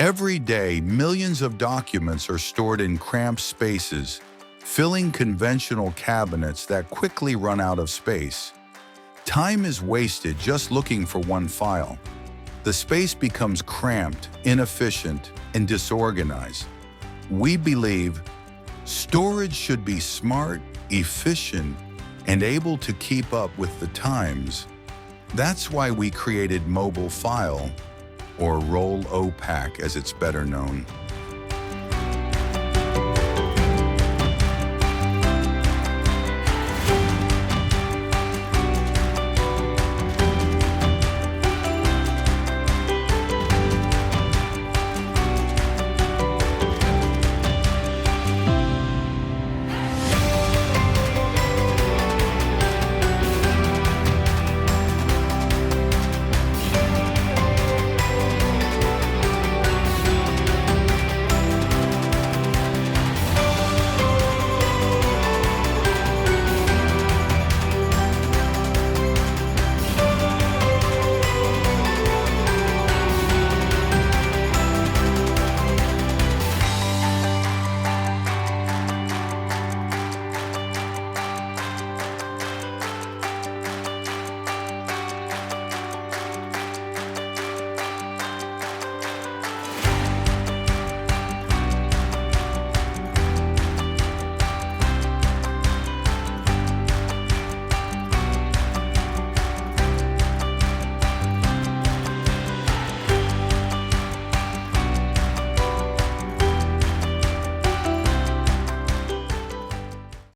Every day, millions of documents are stored in cramped spaces, filling conventional cabinets that quickly run out of space. Time is wasted just looking for one file. The space becomes cramped, inefficient, and disorganized. We believe storage should be smart, efficient, and able to keep up with the times. That's why we created Mobile File, or Roll OPAC as it's better known.